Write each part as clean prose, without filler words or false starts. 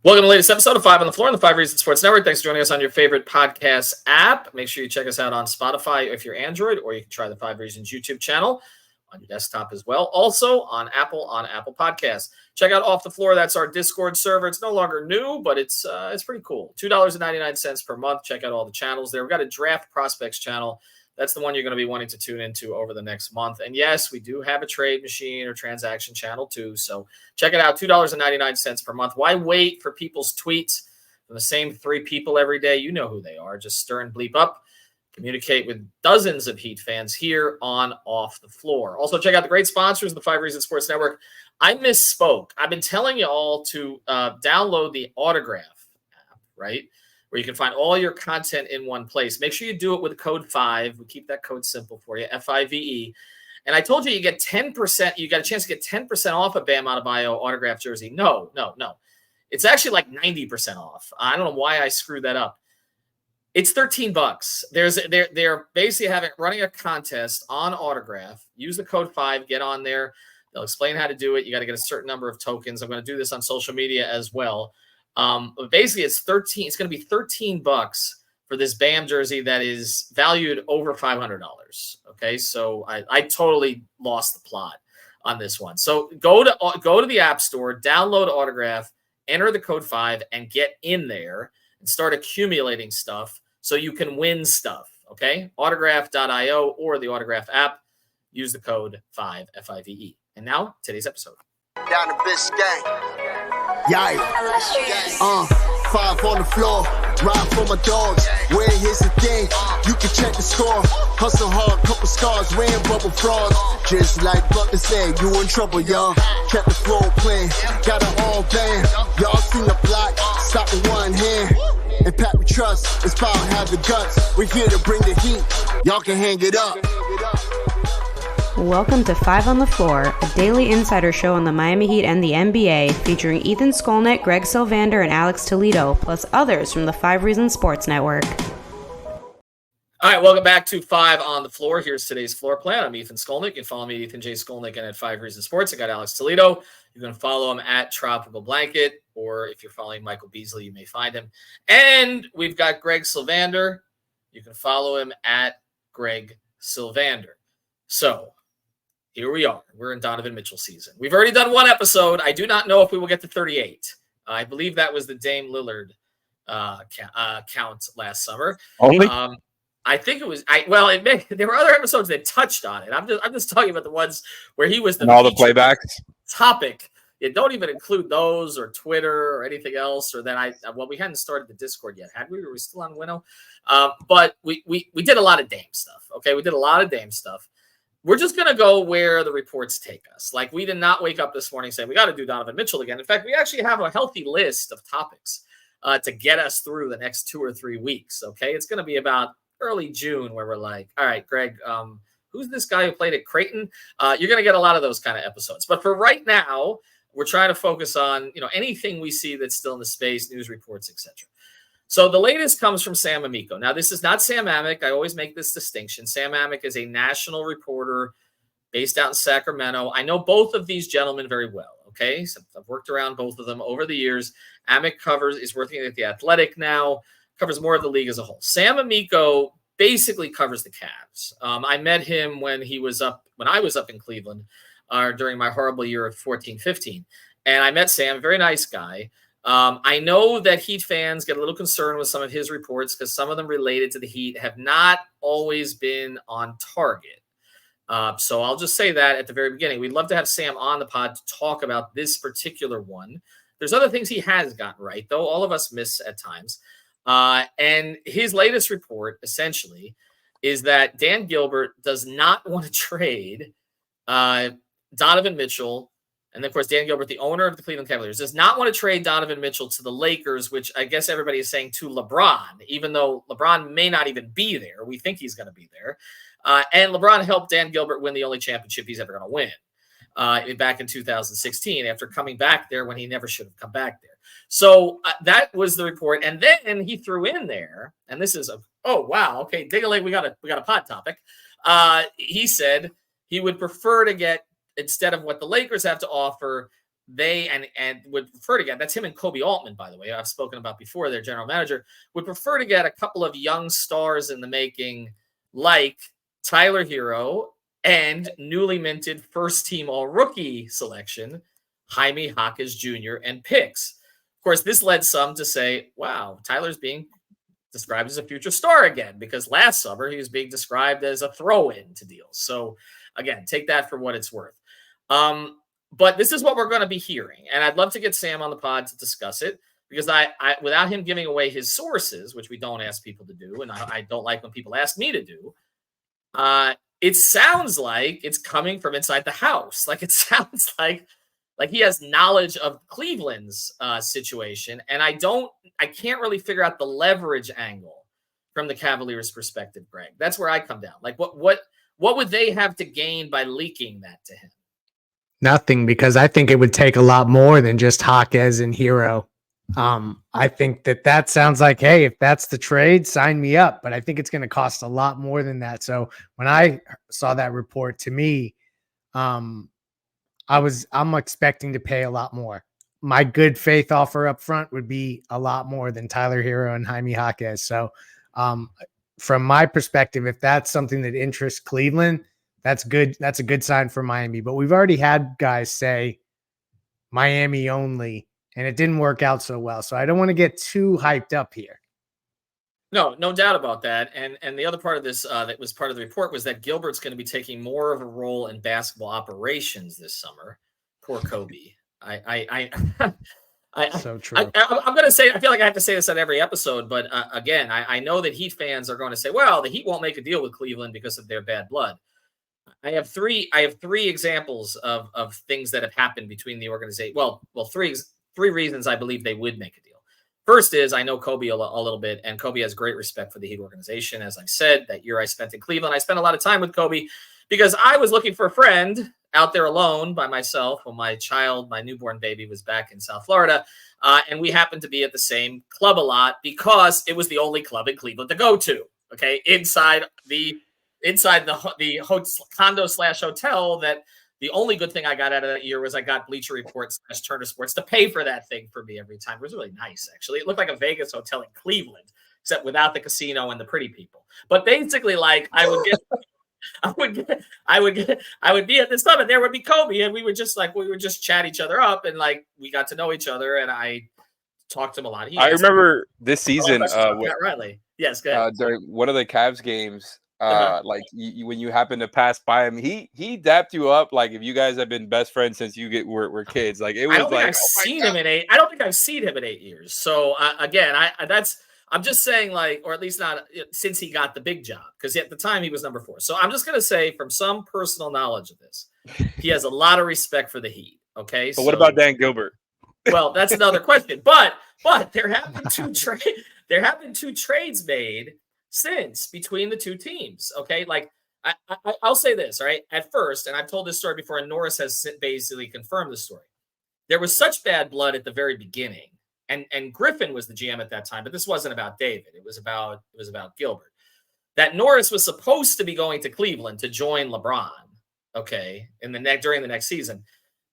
Welcome to the latest episode of 5 on the Floor on the 5 Reasons Sports Network. Thanks for joining us on your favorite podcast app. Make sure you check us out on Spotify if you're Android, or you can try the 5 Reasons YouTube channel on your desktop as well. Also on Apple Podcasts. Check out Off the Floor. That's our Discord server. It's no longer new, but it's pretty cool. $2.99 per month. Check out all the channels there. We've got a draft prospects channel. That's the one you're going to be wanting to tune into over the next month. And yes, we do have a trade machine or transaction channel too. So check it out, $2.99 per month. Why wait for people's tweets from the same 3 people every day? You know who they are. Just stir and bleep up. Communicate with dozens of Heat fans here on Off the Floor. Also, check out the great sponsors of the 5 Reasons Sports Network. I misspoke. I've been telling you all to download the Autograph app, right? Where you can find all your content in one place. Make sure you do it with code 5. We keep that code simple for you, FIVE. And I told you get 10%. You got a chance to get 10% off a Bam Adebayo autographed jersey. No. It's actually like 90% off. I don't know why I screwed that up. It's $13. They're basically running a contest on Autograph. Use the code 5. Get on there. They'll explain how to do it. You got to get a certain number of tokens. I'm going to do this on social media as well. But basically it's 13. It's going to be $13 for this Bam jersey that is valued over $500. Okay. So I totally lost the plot on this one. So go to the App Store, download Autograph, enter the code 5 and get in there and start accumulating stuff so you can win stuff. Okay. Autograph.io or the Autograph app. Use the code 5 FIVE. And now today's episode. Down the Biscayne. Yikes. 5 on the floor, ride for my dogs. Where here's the thing, you can check the score. Hustle hard, couple scars, wearing bubble frogs. Just like Butler said, you in trouble, y'all. Kept the floor playing, got it all banned. Y'all seen the block, stop with one hand. And Pat we trust, it's power, have the guts. We're here to bring the heat, y'all can hang it up. Welcome to 5 on the Floor, a daily insider show on the Miami Heat and the NBA, featuring Ethan Skolnick, Greg Sylvander, and Alex Toledo, plus others from the 5 Reasons Sports Network. All right, welcome back to 5 on the Floor. Here's today's floor plan. I'm Ethan Skolnick. You can follow me at Ethan J. Skolnick and at 5 Reasons Sports. I got Alex Toledo. You can follow him at Tropical Blanket, or if you're following Michael Beasley, you may find him. And we've got Greg Sylvander. You can follow him at Greg Sylvander. So here we are. We're in Donovan Mitchell season. We've already done one episode. I do not know if we will get to 38. I believe that was the Dame Lillard count last summer. Only? I think it was. There were other episodes that touched on it. I'm just talking about the ones where he was the and all the playbacks topic. You don't even include those or Twitter or anything else. Or then we hadn't started the Discord yet, had we? Were we still on Winnow? But we did a lot of Dame stuff. Okay, we did a lot of Dame stuff. We're just going to go where the reports take us. Like, we did not wake up this morning saying we got to do Donovan Mitchell again. In fact, we actually have a healthy list of topics to get us through the next 2 or 3 weeks. Okay, it's going to be about early June where we're like, all right, Greg, who's this guy who played at Creighton? You're going to get a lot of those kind of episodes. But for right now, we're trying to focus on anything we see that's still in the space, news reports, etc. So the latest comes from Sam Amico. Now, this is not Sam Amick. I always make this distinction. Sam Amick is a national reporter based out in Sacramento. I know both of these gentlemen very well, okay? So I've worked around both of them over the years. Amick is working at The Athletic now, covers more of the league as a whole. Sam Amico basically covers the Cavs. I met him when I was up in Cleveland during my horrible year of 14-15. And I met Sam, very nice guy. I know that Heat fans get a little concerned with some of his reports because some of them related to the Heat have not always been on target. So I'll just say that at the very beginning. We'd love to have Sam on the pod to talk about this particular one. There's other things he has gotten right, though all of us miss at times. And his latest report, essentially, is that Dan Gilbert does not want to trade Donovan Mitchell. And, of course, Dan Gilbert, the owner of the Cleveland Cavaliers, does not want to trade Donovan Mitchell to the Lakers, which I guess everybody is saying to LeBron, even though LeBron may not even be there. We think he's going to be there. And LeBron helped Dan Gilbert win the only championship he's ever going to win back in 2016 after coming back there when he never should have come back there. So that was the report. And then he threw in there, and this is okay, dig-a-leg, we got a pod topic. He said he would prefer to get, instead of what the Lakers have to offer, they and would prefer to get, that's him and Kobe Altman, by the way, I've spoken about before, their general manager, would prefer to get a couple of young stars in the making, like Tyler Hero and newly minted first team all rookie selection, Jaime Jaquez Jr. and picks. Of course, this led some to say, wow, Tyler's being described as a future star again, because last summer he was being described as a throw-in to deals. So again, take that for what it's worth. But this is what we're going to be hearing. And I'd love to get Sam on the pod to discuss it, because I without him giving away his sources, which we don't ask people to do, and I don't like when people ask me to do, it sounds like it's coming from inside the house. Like it sounds like he has knowledge of Cleveland's situation. And I can't really figure out the leverage angle from the Cavaliers' perspective, Greg. That's where I come down. Like what would they have to gain by leaking that to him? Nothing, because I think it would take a lot more than just Jaquez and Hero. I think that sounds like, hey, if that's the trade, sign me up. But I think it's going to cost a lot more than that. So when I saw that report, to me, I'm expecting to pay a lot more. My good faith offer up front would be a lot more than Tyler Hero and Jaime Jaquez. So from my perspective, if that's something that interests Cleveland, that's good. That's a good sign for Miami. But we've already had guys say Miami only, and it didn't work out so well. So I don't want to get too hyped up here. No doubt about that. And the other part of this that was part of the report was that Gilbert's going to be taking more of a role in basketball operations this summer. Poor Kobe. So true. I'm going to say, I feel like I have to say this on every episode, but again, I know that Heat fans are going to say, well, the Heat won't make a deal with Cleveland because of their bad blood. I have three examples of things that have happened between the organization. Well, three reasons I believe they would make a deal. First is I know Kobe a little bit, and Kobe has great respect for the Heat organization. As I've said, that year I spent in Cleveland, I spent a lot of time with Kobe because I was looking for a friend out there alone by myself when my newborn baby, was back in South Florida. And we happened to be at the same club a lot because it was the only club in Cleveland to go to. Okay. Inside the condo/hotel, that the only good thing I got out of that year was I got Bleacher Report / Turner Sports to pay for that thing for me every time. It was really nice, actually. It looked like a Vegas hotel in Cleveland, except without the casino and the pretty people. But basically, like I would be at this club, and there would be Kobe, and we would just chat each other up, and like we got to know each other, and I talked to him a lot. I remember this season. Riley. Yes, go ahead. During one of the Cavs games. Like when you happen to pass by him, he dapped you up like if you guys have been best friends since were kids. Like it was I've seen him in 8. I don't think I've seen him in 8 years. So again, I'm just saying, like, or at least not since he got the big job, because at the time he was number 4. So I'm just gonna say, from some personal knowledge of this, he has a lot of respect for the Heat. Okay, but what about Dan Gilbert? Well, that's another question. But there have been two trades made since between the two teams. Okay. Like I'll say this, right? At first, and I've told this story before, and Norris has basically confirmed the story. There was such bad blood at the very beginning, and Griffin was the GM at that time, but this wasn't about David. It was about Gilbert, that Norris was supposed to be going to Cleveland to join LeBron. Okay. During the next season.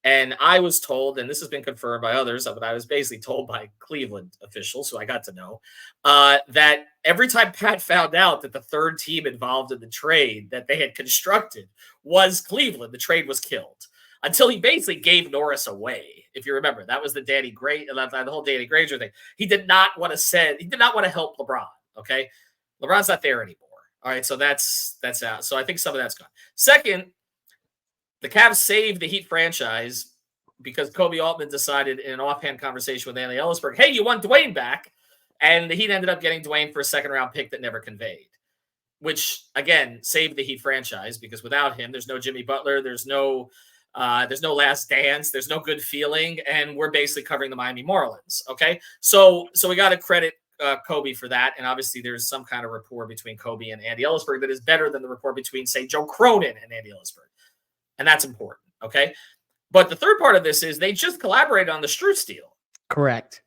And I was told, and this has been confirmed by others, but I was basically told by Cleveland officials who I got to know, that every time Pat found out that the third team involved in the trade that they had constructed was Cleveland, the trade was killed until he basically gave Norris away. If you remember, that was the whole Danny Granger thing. He did not want to help LeBron. Okay. LeBron's not there anymore. All right. So that's out. So I think some of that's gone. Second, the Cavs saved the Heat franchise because Kobe Altman decided in an offhand conversation with Andy Ellisberg, hey, you want Dwayne back? And the Heat ended up getting Dwayne for a second-round pick that never conveyed, which, again, saved the Heat franchise, because without him, there's no Jimmy Butler, there's no Last Dance, there's no Good Feeling, and we're basically covering the Miami Marlins, okay? So we got to credit Kobe for that, and obviously there's some kind of rapport between Kobe and Andy Ellisberg that is better than the rapport between, say, Joe Cronin and Andy Ellisberg. And that's important, okay? But the third part of this is they just collaborated on the Strus deal. Correct.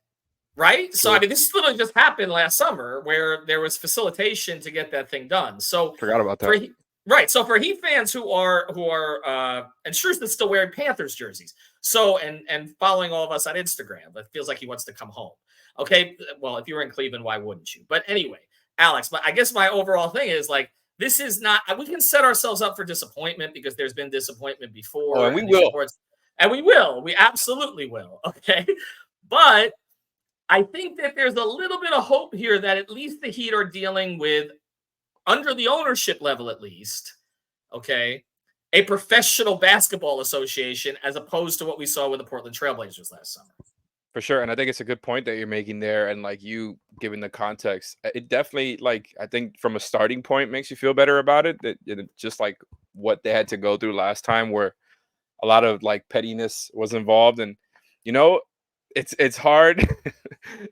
Right? So, I mean, this literally just happened last summer where there was facilitation to get that thing done. So forgot about that. Right. So for Heat fans who are and Shrewsbury's still wearing Panthers jerseys. So and following all of us on Instagram, it feels like he wants to come home. Okay. Well, if you were in Cleveland, why wouldn't you? But anyway, Alex, I guess my overall thing is like this is not we can set ourselves up for disappointment because there's been disappointment before. Oh, and we will. And we will. We absolutely will. Okay. But I think that there's a little bit of hope here that at least the Heat are dealing with, under the ownership level at least, okay, a professional basketball association as opposed to what we saw with the Portland Trailblazers last summer. For sure. And I think it's a good point that you're making there. And like you giving the context, it definitely, like, I think from a starting point makes you feel better about it. That just like what they had to go through last time where a lot of like pettiness was involved. And, you know, it's hard.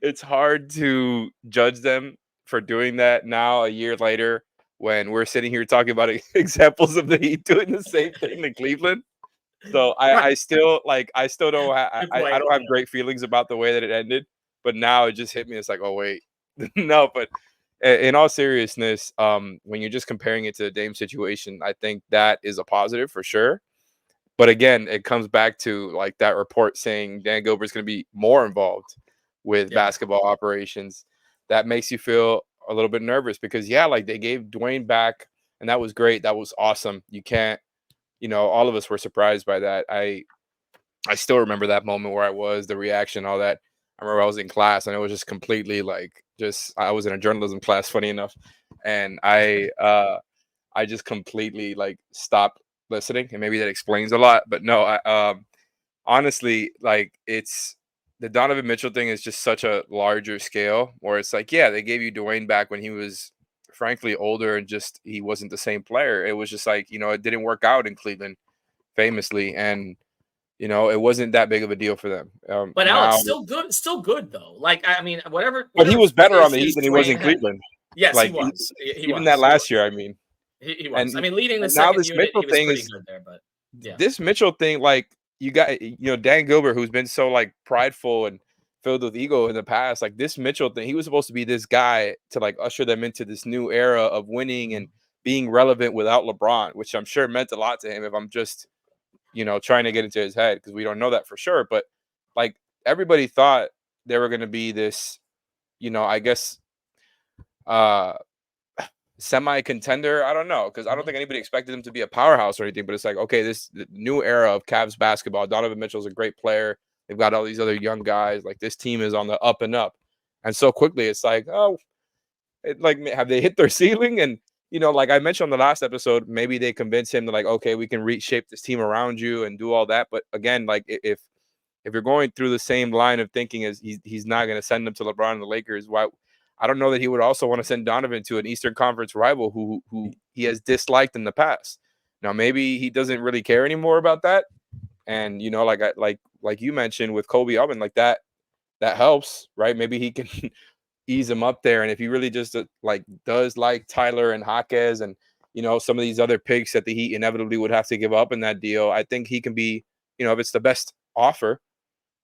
It's hard to judge them for doing that now a year later when we're sitting here talking about examples of the Heat doing the same thing in Cleveland. So I still don't I don't have great feelings about the way that it ended, but now it just hit me. It's like, oh wait, no. But in all seriousness, when you're just comparing it to the Dame situation, I think that is a positive for sure. But again, it comes back to like that report saying Dan Gilbert's going to be more involved with basketball operations. That makes you feel a little bit nervous because like they gave Dwayne back and that was great. That was awesome. You can't, all of us were surprised by that. I still remember that moment where I was, the reaction, all that. I remember I was in class and it was just completely I was in a journalism class, funny enough. And I just completely stopped listening, and maybe that explains a lot, but no, I honestly, it's the Donovan Mitchell thing is just such a larger scale where it's like, they gave you Dwayne back when he was frankly older and just he wasn't the same player. It was just it didn't work out in Cleveland famously, and it wasn't that big of a deal for them. But Alex, still good though. I mean, whatever but he was better on the Heat than he was in Cleveland. Yes, he was. Even that last year, I mean. He was. And, I mean, leading the now second this unit, Mitchell he was thing pretty is good there. But this Mitchell thing, you got Dan Gilbert, who's been so prideful and filled with ego in the past. This Mitchell thing, he was supposed to be this guy to usher them into this new era of winning and being relevant without LeBron, which I'm sure meant a lot to him. If I'm just trying to get into his head, because we don't know that for sure. But everybody thought they were going to be this, I guess, semi-contender. I don't know, because I don't think anybody expected them to be a powerhouse or anything, but it's okay, this new era of Cavs basketball. Donovan Mitchell's a great player. They've got all these other young guys. This team is on the up and up, and so quickly it's have they hit their ceiling? And I mentioned on the last episode, maybe they convince him to okay, we can reshape this team around you and do all that. But again, if you're going through the same line of thinking as he's not going to send them to LeBron and the Lakers, why? I don't know that he would also want to send Donovan to an Eastern Conference rival who he has disliked in the past. Now, maybe he doesn't really care anymore about that. And, like you mentioned with Kobe Alvin, that helps, right? Maybe he can ease him up there. And if he really just does like Tyler and Jaquez and, some of these other picks that the Heat inevitably would have to give up in that deal, I think he can be, if it's the best offer,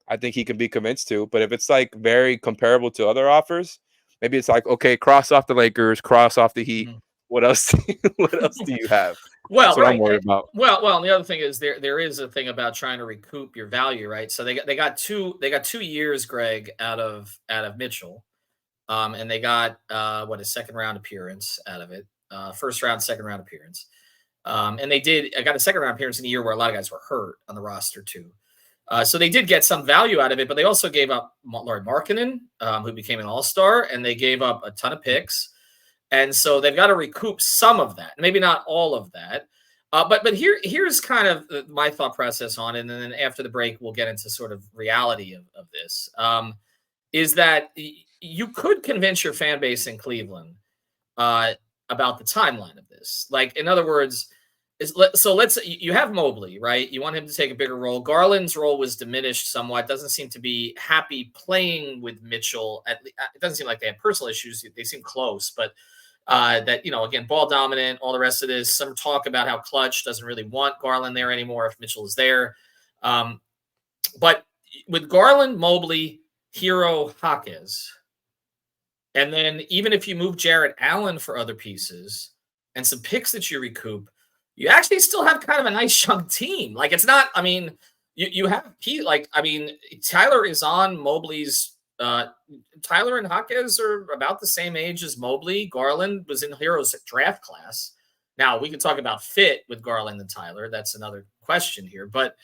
I think he can be convinced to. But if it's very comparable to other offers, maybe it's okay, cross off the Lakers, cross off the Heat. What else? What else do you have? Well, that's what I'm worried about. Well, and the other thing is there is a thing about trying to recoup your value, right? So they got 2 years, Greg, out of Mitchell, and they got a second round appearance out of it, first round, second round appearance, and I got a second round appearance in a year where a lot of guys were hurt on the roster too. So they did get some value out of it, but they also gave up Lauri Markkanen, who became an all-star, and they gave up a ton of picks. And so they've got to recoup some of that, maybe not all of that. But here's kind of my thought process on it, and then after the break, we'll get into sort of reality of this, is that you could convince your fan base in Cleveland about the timeline of this. In other words, you have Mobley, right? You want him to take a bigger role. Garland's role was diminished somewhat. Doesn't seem to be happy playing with Mitchell. It doesn't seem like they had personal issues. They seem close, but that, again, ball dominant, all the rest of this. Some talk about how Clutch doesn't really want Garland there anymore if Mitchell is there. But with Garland, Mobley, Hero, Jaquez, and then even if you move Jarrett Allen for other pieces, and some picks that you recoup, you actually still have kind of a nice young team. Like it's not, I mean, you have Tyler is on Mobley's Tyler and Jaquez are about the same age as Mobley. Garland was in Heroes draft class. Now we can talk about fit with Garland and Tyler. That's another question here, but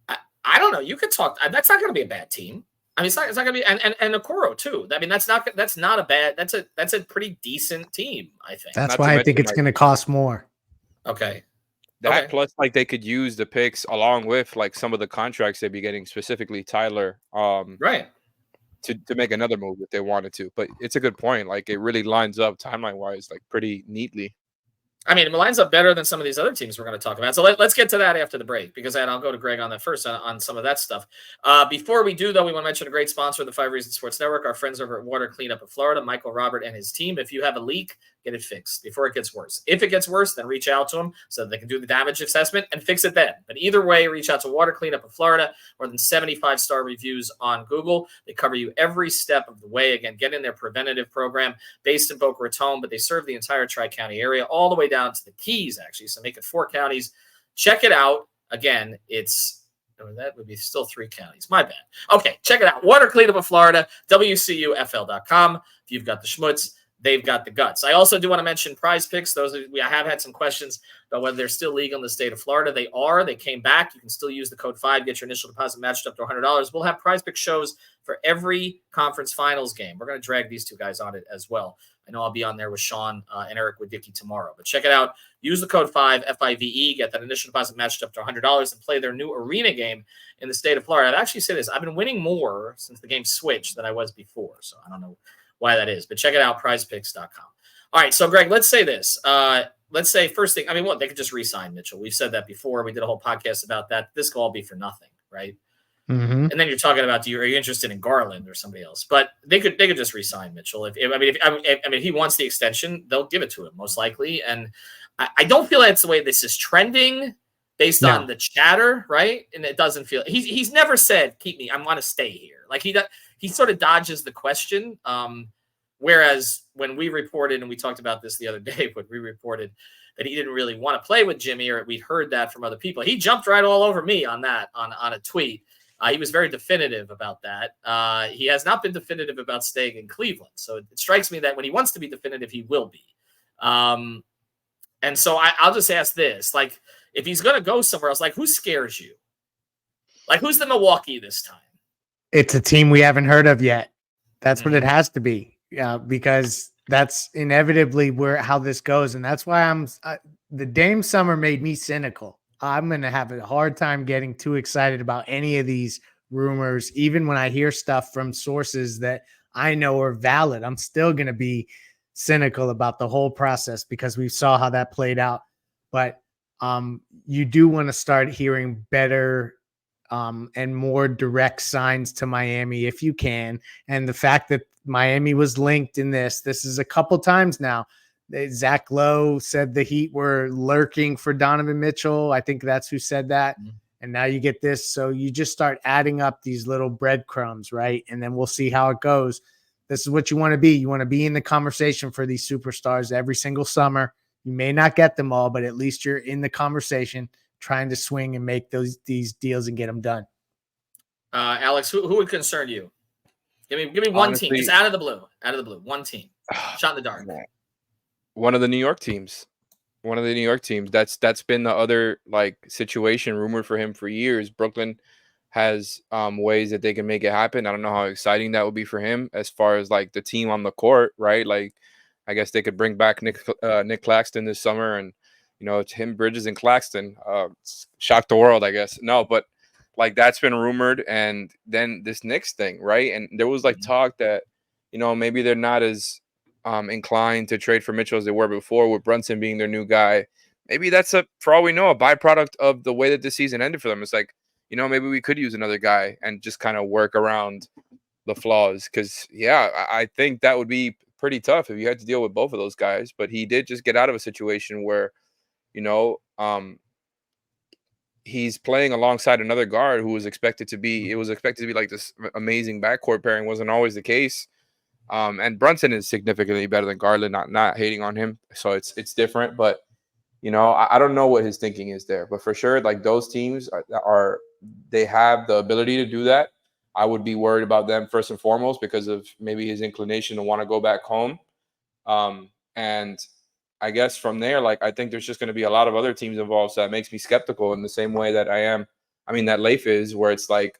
I don't know. You could talk. That's not going to be a bad team. I mean, it's not going to be, and Okoro too. I mean, that's not a bad. That's a pretty decent team. I think. That's why I think it's going to cost more. Okay. That plus, like, they could use the picks along with like some of the contracts they'd be getting, specifically Tyler, right, to make another move if they wanted to. But it's a good point. Like, it really lines up timeline wise, like, pretty neatly. I mean, it lines up better than some of these other teams we're going to talk about. So let's get to that after the break, because I'll go to Greg on that first on some of that stuff. Before we do, though, we want to mention a great sponsor of the 5 Reasons Sports Network, our friends over at Water Cleanup of Florida, Michael Robert and his team. If you have a leak, get it fixed before it gets worse. If it gets worse, then reach out to them so that they can do the damage assessment and fix it then. But either way, reach out to Water Cleanup of Florida. More than 75-star reviews on Google. They cover you every step of the way. Again, get in their preventative program based in Boca Raton, but they serve the entire Tri-County area all the way down to the Keys, actually. So make it 4 counties. Check it out. Again, that would be still 3 counties. My bad. Okay, check it out. Water Cleanup of Florida, WCUFL.com. If you've got the schmutz, they've got the guts. I also do want to mention Prize Picks. I have had some questions about whether they're still legal in the state of Florida. They are. They came back. You can still use the code 5, get your initial deposit matched up to $100. We'll have Prize Pick shows for every conference finals game. We're going to drag these 2 guys on it as well. I know I'll be on there with Sean and Eric Wadicki tomorrow. But check it out. Use the code 5, FIVE, get that initial deposit matched up to $100 and play their new arena game in the state of Florida. I've actually said this. I've been winning more since the game switched than I was before. So I don't know why that is, but check it out, prizepicks.com. All right, so Greg, let's say this. Let's say first thing, they could just re-sign Mitchell. We've said that before. We did a whole podcast about that. This could all be for nothing, right? Mm-hmm. And then you're talking about, are you interested in Garland or somebody else? But they could just re-sign Mitchell. If he wants the extension, they'll give it to him most likely. And I don't feel that's the way this is trending based on the chatter, right? And it doesn't feel he's never said keep me. I want to stay here. Like he sort of dodges the question. Whereas when we reported, and we talked about this the other day, when we reported that he didn't really want to play with Jimmy, or we heard that from other people, he jumped right all over me on that on a tweet. He was very definitive about that. He has not been definitive about staying in Cleveland. So it strikes me that when he wants to be definitive, he will be. And so I'll just ask this, like, if he's going to go somewhere else, like, who scares you? Like, who's the Milwaukee this time? It's a team we haven't heard of yet. That's what it has to be, because that's inevitably how this goes. And that's why the Dame summer made me cynical. I'm going to have a hard time getting too excited about any of these rumors. Even when I hear stuff from sources that I know are valid, I'm still going to be cynical about the whole process because we saw how that played out. But you do want to start hearing better and more direct signs to Miami if you can. And the fact that Miami was linked in this is a couple times now. Zach Lowe said the Heat were lurking for Donovan Mitchell. I think that's who said that. Mm-hmm. And now you get this. So you just start adding up these little breadcrumbs, right? And then we'll see how it goes. This is what you want to be. You want to be in the conversation for these superstars every single summer. You may not get them all, but at least you're in the conversation trying to swing and make these deals and get them done. Alex, who would concern you? Give me one team. It's out of the blue. One team. Shot in the dark. One of the New York teams. That's been the other like situation rumored for him for years. Brooklyn has ways that they can make it happen. I don't know how exciting that would be for him as far as like the team on the court, right? Like, I guess they could bring back Nick Claxton this summer, and it's him, Bridges, and Claxton. Shock the world, I guess. No, but like that's been rumored, and then this Knicks thing, right? And there was like talk that maybe they're not as inclined to trade for Mitchell as they were before, with Brunson being their new guy. Maybe that's for all we know, a byproduct of the way that the season ended for them. It's like, maybe we could use another guy and just kind of work around the flaws. Because, I think that would be pretty tough if you had to deal with both of those guys. But he did just get out of a situation where, he's playing alongside another guard who was expected to be like this amazing backcourt pairing. Wasn't always the case. And Brunson is significantly better than Garland, not hating on him. So it's different. But You know, I don't know what his thinking is there, but for sure, like those teams they have the ability to do that. I would be worried about them first and foremost because of maybe his inclination to want to go back home. And I guess from there, like I think there's just going to be a lot of other teams involved, so that makes me skeptical in the same way that that Leif is, where it's like,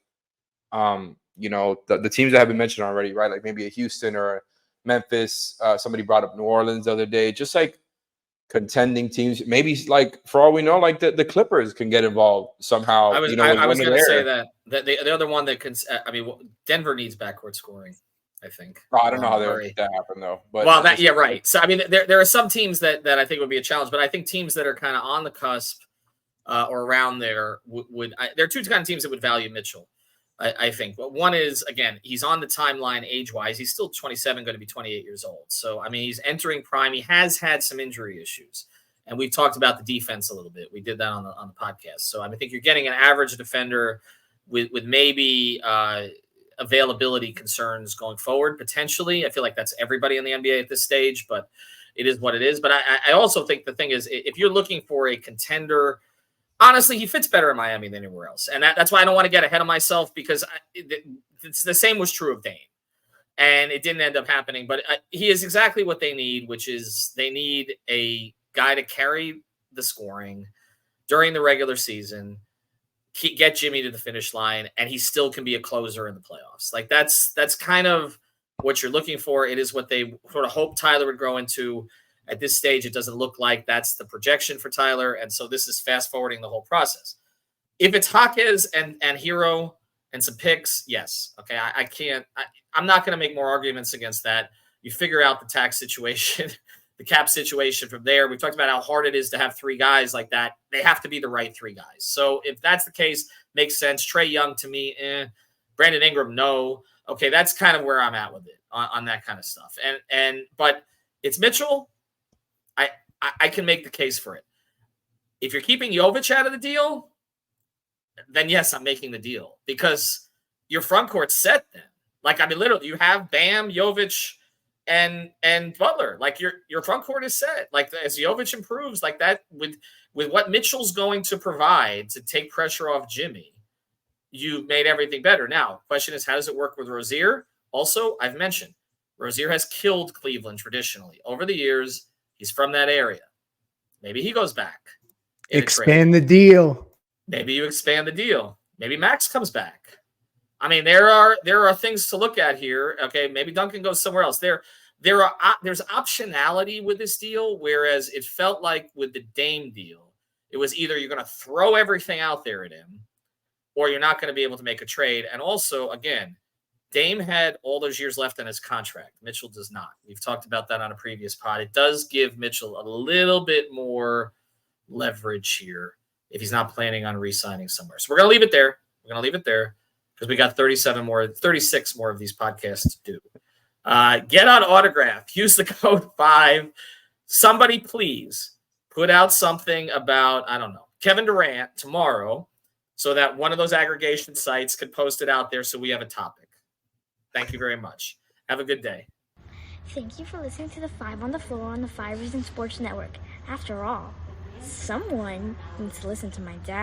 you know, the teams that have been mentioned already, right? Like maybe a Houston or a Memphis. Somebody brought up New Orleans the other day, just like contending teams. Maybe like for all we know, like the Clippers can get involved somehow. I was going to say that the other one that can. I mean, Denver needs backcourt scoring. I think. Oh, I don't know how that happened though. But right. So I mean, there are some teams that I think would be a challenge, but I think teams that are kind of on the cusp or around there there are two kind of teams that would value Mitchell. I think. But one is, again, he's on the timeline age-wise. He's still 27, going to be 28 years old. So, I mean, he's entering prime. He has had some injury issues. And we've talked about the defense a little bit. We did that on the podcast. So, I think you're getting an average defender with maybe availability concerns going forward, potentially. I feel like that's everybody in the NBA at this stage, but it is what it is. But I also think the thing is, if you're looking for a contender, honestly, he fits better in Miami than anywhere else. And that's why I don't want to get ahead of myself, because it's the same was true of Dame. And it didn't end up happening. But he is exactly what they need, which is they need a guy to carry the scoring during the regular season, get Jimmy to the finish line, and he still can be a closer in the playoffs. Like that's kind of what you're looking for. It is what they sort of hope Tyler would grow into. At this stage, it doesn't look like that's the projection for Tyler, and so this is fast forwarding the whole process. If it's Jaquez and Hero and some picks, yes. Okay, I can't. I'm not going to make more arguments against that. You figure out the tax situation, the cap situation from there. We've talked about how hard it is to have three guys like that. They have to be the right three guys. So if that's the case, makes sense. Trae Young to me, Brandon Ingram, no. Okay, that's kind of where I'm at with it on that kind of stuff. But it's Mitchell. I can make the case for it. If you're keeping Jovic out of the deal, then yes, I'm making the deal, because your front court's set then. Like, I mean, literally, you have Bam, Jovic, and Butler. Like, your front court is set. Like, as Jovic improves, like that, with what Mitchell's going to provide to take pressure off Jimmy, you've made everything better. Now, question is, how does it work with Rozier? Also, I've mentioned, Rozier has killed Cleveland traditionally. Over the years, he's from that area. Maybe he goes back. Expand the deal. Maybe you expand the deal. Maybe Max comes back. I mean, there are things to look at here. Okay, maybe Duncan goes somewhere else. There's optionality with this deal, whereas it felt like with the Dame deal, it was either you're going to throw everything out there at him, or you're not going to be able to make a trade. And also, again, Dame had all those years left in his contract. Mitchell does not. We've talked about that on a previous pod. It does give Mitchell a little bit more leverage here if he's not planning on re-signing somewhere. So we're going to leave it there. Because we got 36 more of these podcasts to do. Get on Autograph. Use the code 5. Somebody please put out something about, I don't know, Kevin Durant tomorrow, so that one of those aggregation sites could post it out there so we have a topic. Thank you very much. Have a good day. Thank you for listening to the 5 on the Floor on the 5 Reasons Sports Network. After all, someone needs to listen to my dad.